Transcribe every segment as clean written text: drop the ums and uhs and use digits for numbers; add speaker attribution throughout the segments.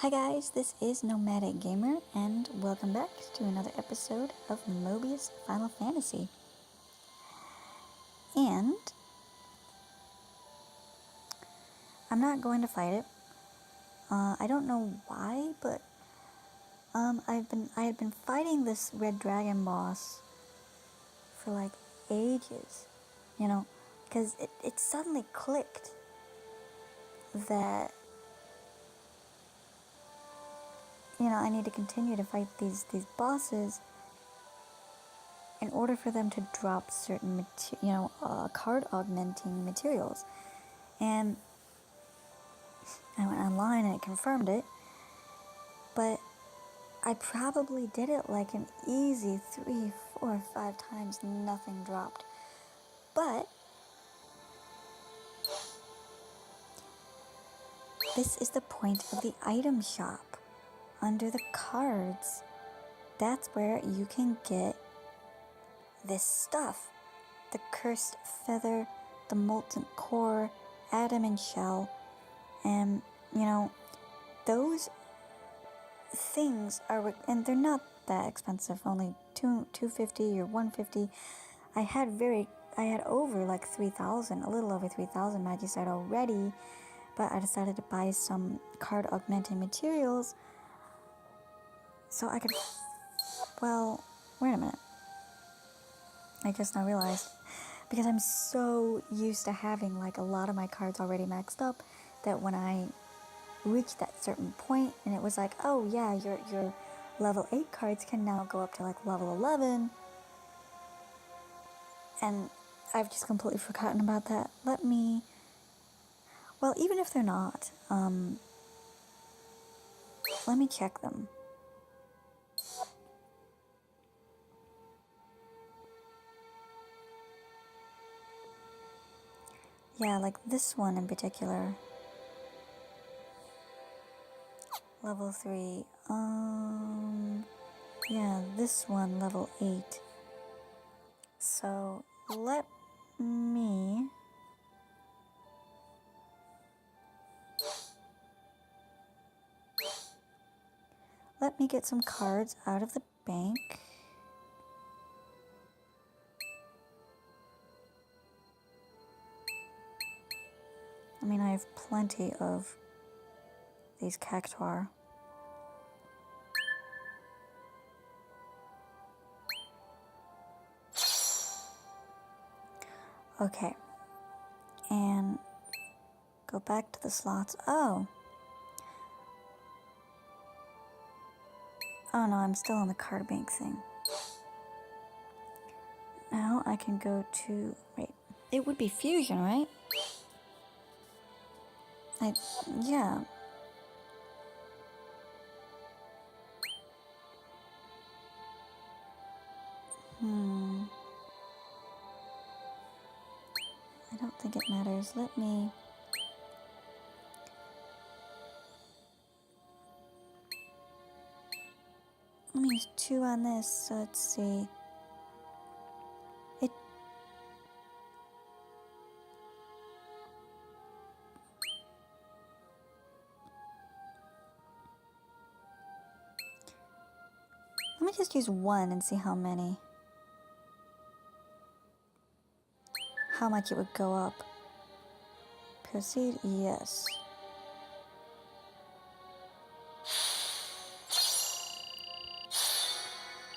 Speaker 1: Hi guys, this is Nomadic Gamer, and welcome back to another episode of Mobius Final Fantasy. And I'm not going to fight it. I don't know why, but I had been fighting this red dragon boss for like ages, because it suddenly clicked that I need to continue to fight these bosses in order for them to drop certain card augmenting materials. And I went online and it confirmed it, but I probably did it like an easy 3, 4, 5 times, nothing dropped. But this is the point of the item shop. Under the cards, that's where you can get this stuff. The cursed feather, the molten core, adamant shell, and those things are, and they're not that expensive, only $250 or $150. I had over like 3,000, a little over 3,000 Magicite already, but I decided to buy some card augmenting materials so I could, well, wait a minute. I just now realized, because I'm so used to having like a lot of my cards already maxed up, that when I reached that certain point and it was like, oh yeah, your level 8 cards can now go up to like level 11, and I've just completely forgotten about that. Well, even if they're not, let me check them. Yeah, like this one in particular. Level 3. Yeah, this one, level 8. So, let me get some cards out of the bank. I mean, I have plenty of these cactuar. Okay. And go back to the slots. Oh no, I'm still on the card bank thing. Now I can go to, wait, it would be fusion, right? Yeah. I don't think it matters. Let me use 2 on this, so let's see. Let me just use 1 and see how much it would go up. Proceed, yes.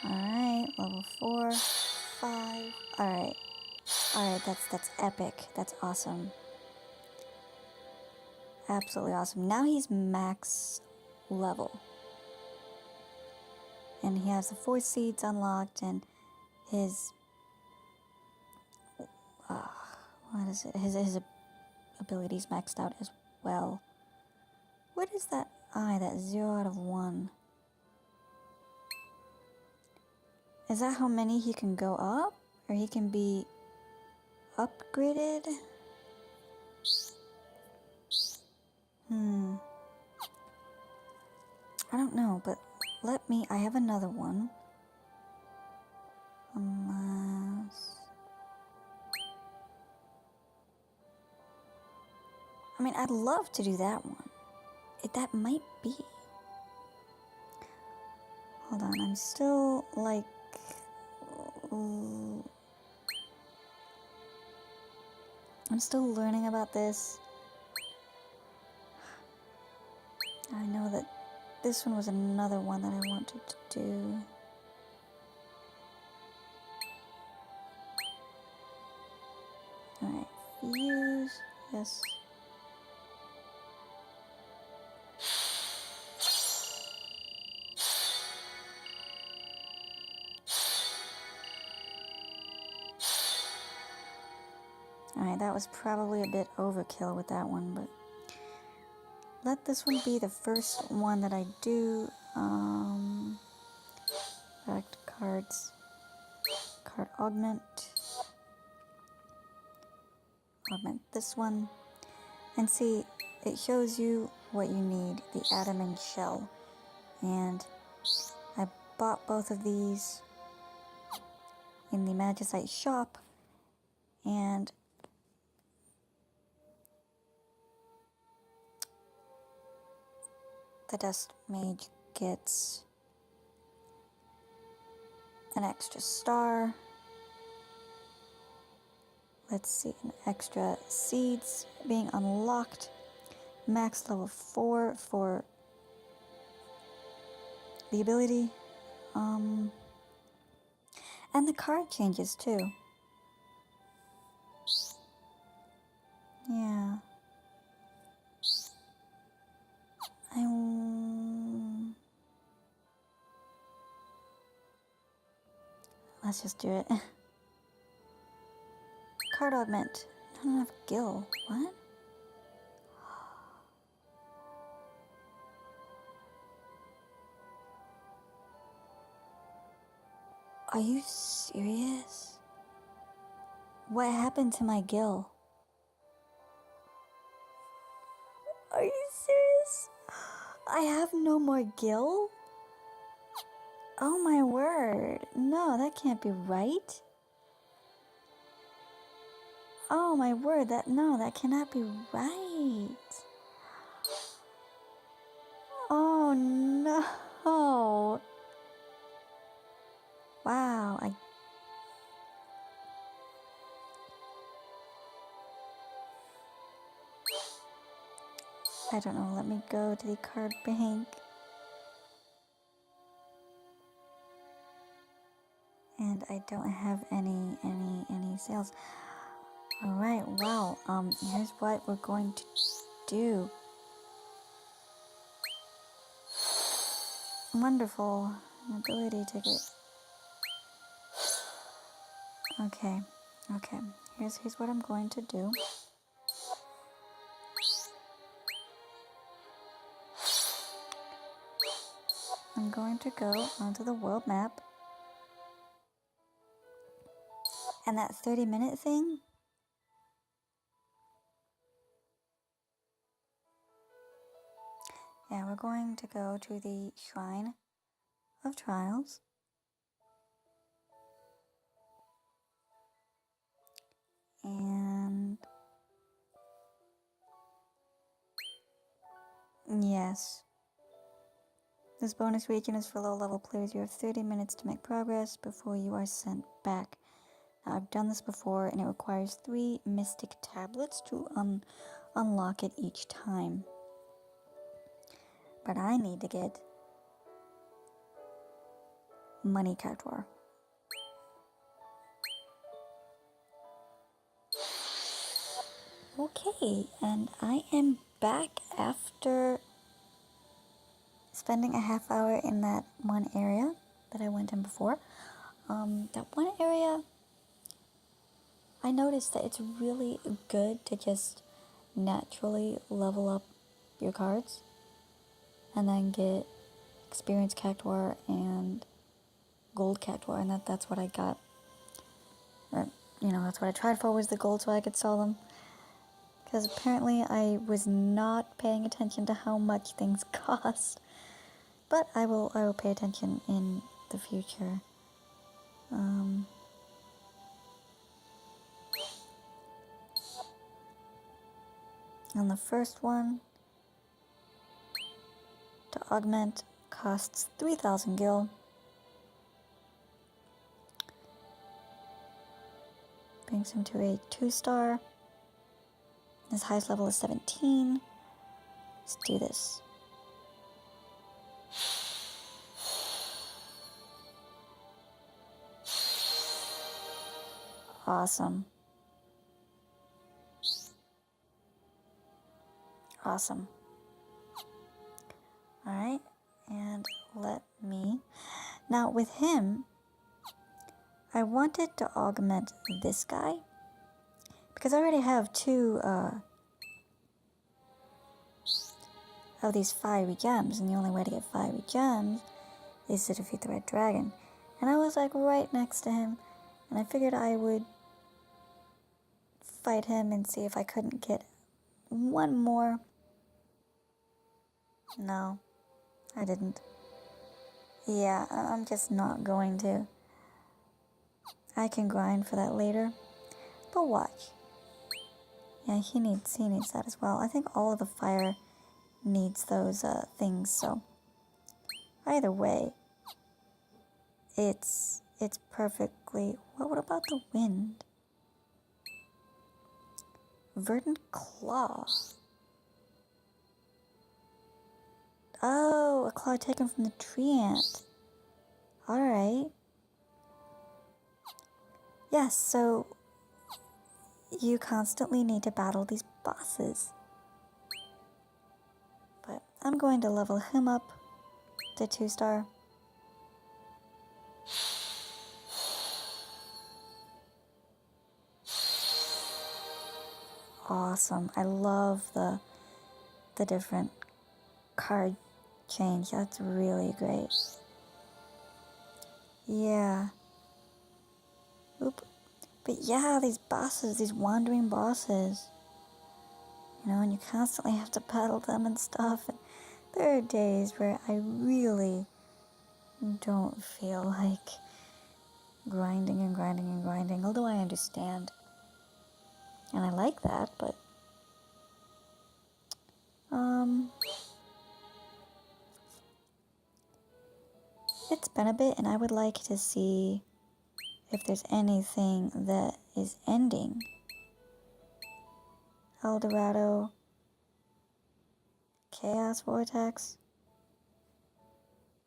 Speaker 1: Alright, level 4, 5. Alright, that's epic. That's awesome. Absolutely awesome. Now he's max level. And he has the 4 seeds unlocked, and his what is it? His abilities maxed out as well. What is that eye? That 0 out of 1. Is that how many he can go up, or he can be upgraded? I don't know, but I have another one. Unless, I mean, I'd love to do that one. That might be. Hold on, I'm still like... I'm still learning about this. I know that this one was another one that I wanted to do. Alright, fuse, yes. Alright, that was probably a bit overkill with that one, but let this one be the first one that I do. Back to cards. Card augment. Augment this one. And see, it shows you what you need, the atom and shell. And I bought both of these in the Magicite shop, and the Dust Mage gets an extra star. Let's see, an extra seeds being unlocked. Max level 4 for the ability. And the card changes too. Yeah. Let's just do it. Card augment. I don't have Gil. What? Are you serious? What happened to my Gil? Are you serious? I have no more Gil? Oh my word. No, that can't be right. Oh my word, that cannot be right. Oh no. Wow, I don't know, let me go to the card bank. And I don't have any sales. Alright, wow, here's what we're going to do. Wonderful. An ability ticket. Okay. Here's what I'm going to do. I'm going to go onto the world map. And that 30-minute thing, yeah, we're going to go to the Shrine of Trials. And yes, this bonus region is for low-level players. You have 30 minutes to make progress before you are sent back. Now, I've done this before, and it requires 3 mystic tablets to unlock it each time. But I need to get money Cactuar. Okay, and I am back after spending a half hour in that one area that I went in before. That one area, I noticed that it's really good to just naturally level up your cards and then get experience Cactuar and gold Cactuar, and that's what I got. Or, that's what I tried for, was the gold so I could sell them. Because apparently I was not paying attention to how much things cost. But I will pay attention in the future. And the first one to augment costs 3,000 gil. brings him to a 2-star. His highest level is 17. Let's do this. Awesome. Awesome. Alright, and let me... Now with him, I wanted to augment this guy, because I already have 2 of these fiery gems, and the only way to get fiery gems is to defeat the red dragon. And I was like right next to him, and I figured I would fight him and see if I couldn't get one more. No, I didn't. Yeah, I'm just not going to. I can grind for that later, but watch. Yeah, he needs that as well. I think all of the fire needs those things, so either way, it's perfectly... What about the wind? Verdant claw. Oh, a claw taken from the tree ant. Alright. Yes, so you constantly need to battle these bosses. But I'm going to level him up to 2-star. Awesome. I love the different card change. That's really great. Yeah. Oop. But yeah, these bosses, these wandering bosses. You know, and you constantly have to battle them and stuff. And there are days where I really don't feel like grinding and grinding and grinding, although I understand. And I like that, but it's been a bit, and I would like to see if there's anything that is ending. El Dorado, Chaos Vortex.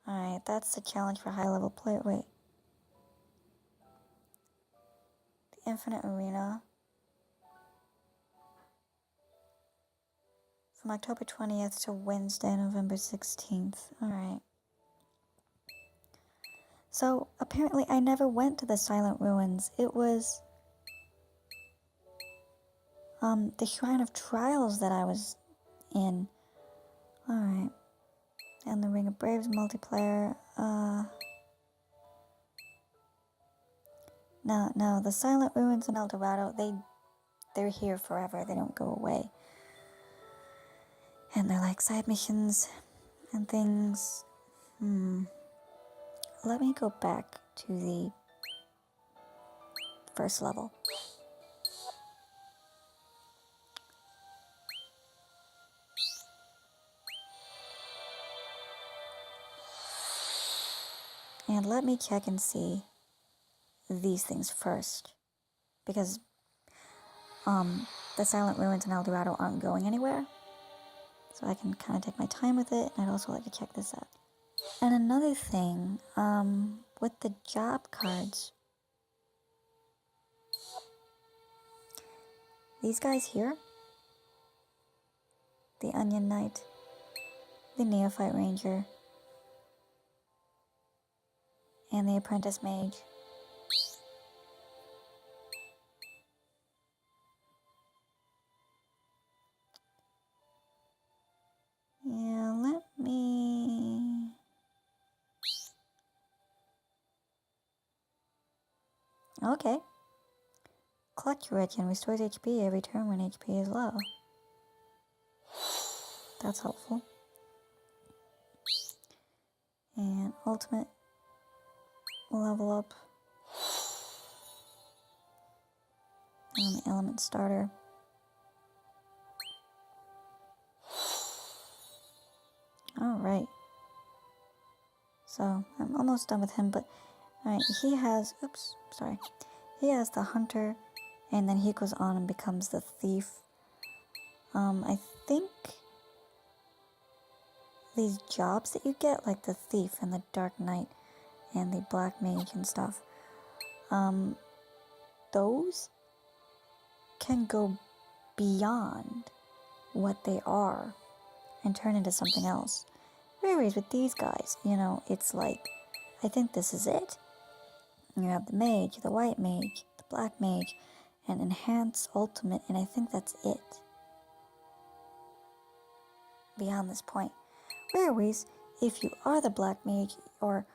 Speaker 1: Alright, that's the challenge for high level player. Wait. The Infinite Arena. From October 20th to Wednesday, November 16th. Alright. So, apparently I never went to the Silent Ruins. It was the Shrine of Trials that I was in. Alright. And the Ring of Braves multiplayer. No, the Silent Ruins in El Dorado, they're here forever. They don't go away. And they're like side missions and things. Let me go back to the first level. And let me check and see these things first. Because the Silent Ruins in El Dorado aren't going anywhere. So I can kind of take my time with it, and I'd also like to check this out. And another thing, with the job cards, these guys here, the Onion Knight, the Neophyte Ranger, and the Apprentice Mage. Yeah, let me... Okay. Clutch Regen restores HP every turn when HP is low. That's helpful. And Ultimate level up. And the Element Starter. Alright. So, I'm almost done with him, but... Alright, he has... Oops, sorry. He has the Hunter And then he goes on and becomes the thief. I think these jobs that you get, like the thief and the dark knight and the black mage and stuff, those can go beyond what they are and turn into something else. Whereas with these guys, you know, it's like, I think this is it. You have the mage, the white mage, the black mage, and enhance ultimate, and I think that's it. Beyond this point. Whereas, if you are the black mage or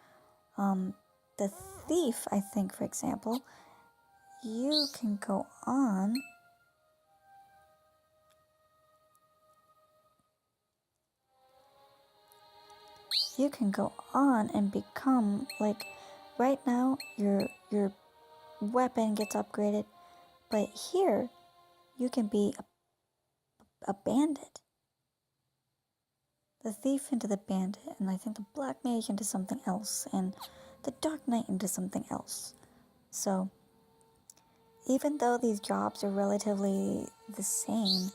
Speaker 1: the thief, I think, for example, you can go on and become, like, right now your weapon gets upgraded, but here you can be a bandit. The thief into the bandit, and I think the black mage into something else, and the dark knight into something else. So, even though these jobs are relatively the same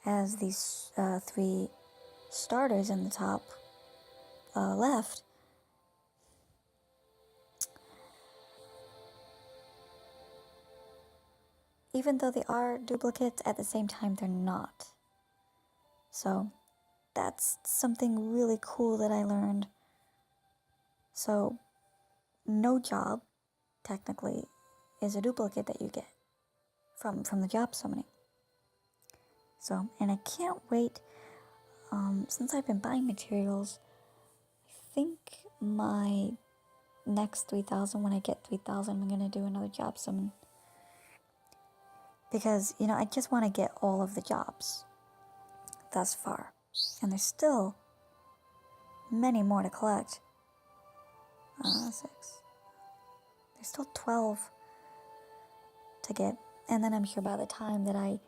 Speaker 1: as these 3 starters in the top left, even though they are duplicates, at the same time they're not. So that's something really cool that I learned. So no job, technically, is a duplicate that you get from the job summoning. So, and I can't wait, since I've been buying materials, I think my next 3,000, when I get 3,000, I'm gonna do another job summon. Because, you know, I just want to get all of the jobs thus far. And there's still many more to collect. 6. There's still 12 to get. And then I'm sure by the time that I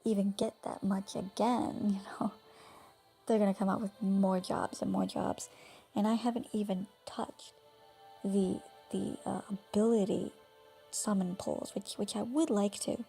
Speaker 1: even get that much again, you know, they're going to come out with more jobs and more jobs. And I haven't even touched the ability summon pulls, which I would like to.